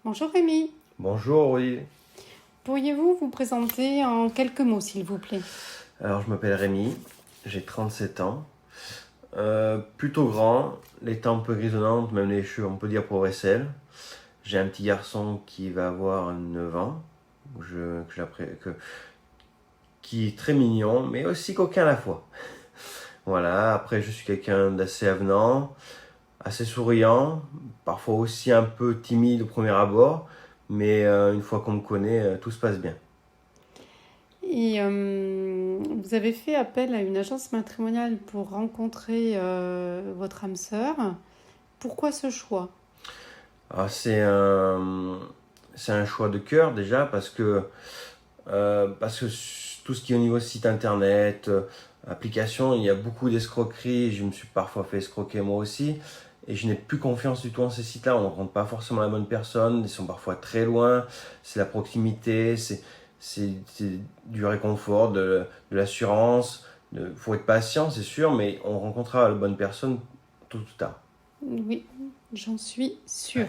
Bonjour Rémi, Bonjour, oui. pourriez-vous vous présenter en quelques mots s'il vous plaît? Alors, je m'appelle Rémi, j'ai 37 ans. Plutôt grand, les tempes un peu grisonnantes, même les cheveux, on peut dire pour vaisselle. J'ai un petit garçon qui va avoir 9 ans, qui est très mignon, mais aussi coquin à la fois. Voilà, après, je suis quelqu'un d'assez avenant, assez souriant, parfois aussi un peu timide au premier abord, mais une fois qu'on me connaît, tout se passe bien. Et vous avez fait appel à une agence matrimoniale pour rencontrer votre âme sœur. Pourquoi ce choix? Alors, c'est un choix de cœur déjà parce que tout ce qui est au niveau site internet, application, il y a beaucoup d'escroqueries. Je me suis parfois fait escroquer moi aussi. Et je n'ai plus confiance du tout en ces sites-là. On ne rencontre pas forcément la bonne personne. Ils sont parfois très loin. C'est la proximité, c'est du réconfort, de l'assurance. Il faut être patient, c'est sûr, mais on rencontrera la bonne personne tôt ou tard. Oui, j'en suis sûre.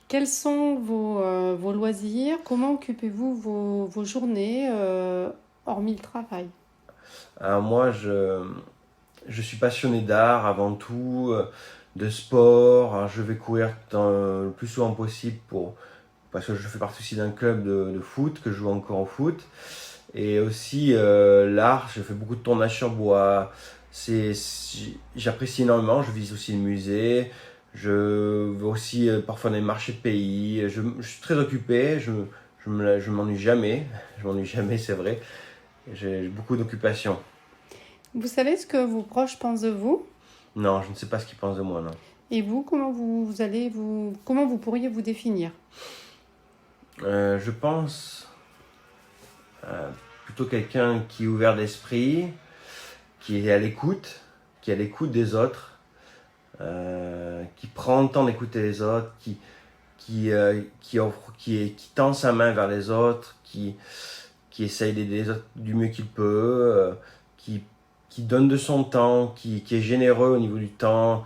Quels sont vos loisirs? Comment occupez-vous vos journées hormis le travail? Alors moi, je suis passionné d'art avant tout, de sport. Alors, je vais courir le plus souvent possible parce que je fais partie aussi d'un club de foot, que je joue encore au foot. Et aussi l'art, je fais beaucoup de tournage sur bois. J'apprécie énormément, je visite aussi le musée. Je vais aussi parfois dans les marchés de pays. Je suis très occupé, je m'ennuie jamais. Je m'ennuie jamais, c'est vrai. J'ai beaucoup d'occupations. Vous savez ce que vos proches pensent de vous? Non, je ne sais pas ce qu'ils pensent de moi, non. Et vous, comment vous pourriez vous définir? Je pense euh, plutôt quelqu'un qui est ouvert d'esprit, qui est à l'écoute, qui est à l'écoute des autres, qui prend le temps d'écouter les autres, qui tend sa main vers les autres, qui essaye d'aider les autres du mieux qu'il peut, qui, qui donne de son temps, qui est généreux au niveau du temps,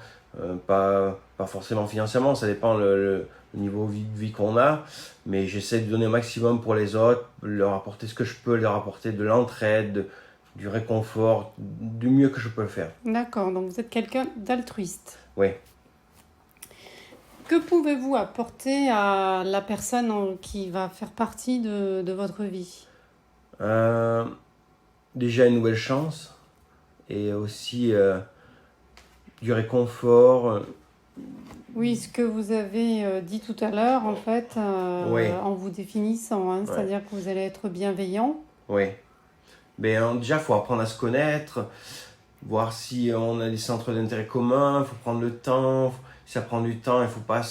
pas forcément financièrement, ça dépend le niveau de vie qu'on a, mais j'essaie de donner au maximum pour les autres, leur apporter ce que je peux, leur apporter de l'entraide, du réconfort, du mieux que je peux le faire. D'accord, donc vous êtes quelqu'un d'altruiste. Oui. Que pouvez-vous apporter à la personne qui va faire partie de votre vie? Euh, Déjà une nouvelle chance et aussi du réconfort. Oui, ce que vous avez dit tout à l'heure, en fait, Oui, en vous définissant, hein, ouais, c'est-à-dire que vous allez être bienveillant. oui. Mais déjà, il faut apprendre à se connaître, voir si on a des centres d'intérêt communs, il faut prendre le temps. Si ça prend du temps, il ne faut pas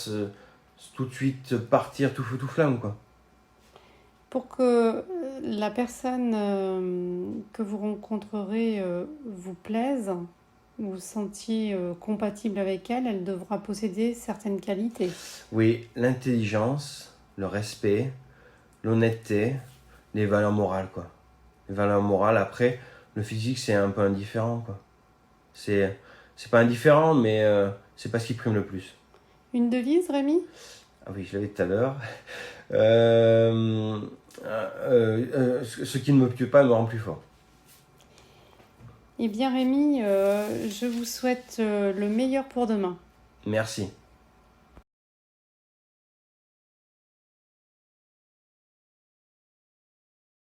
tout de suite partir tout feu tout flamme, quoi. Pour que la personne que vous rencontrerez vous plaise, vous vous sentiez compatible avec elle, elle devra posséder certaines qualités. Oui, l'intelligence, le respect, l'honnêteté, les valeurs morales, quoi. Les valeurs morales, après, le physique, c'est un peu indifférent, quoi. C'est pas indifférent, mais c'est pas ce qui prime le plus. Une devise, Rémi? Ah oui, je l'avais tout à l'heure. Euh, ce qui ne me tue pas me rend plus fort. Eh bien, Rémi, je vous souhaite le meilleur pour demain. Merci.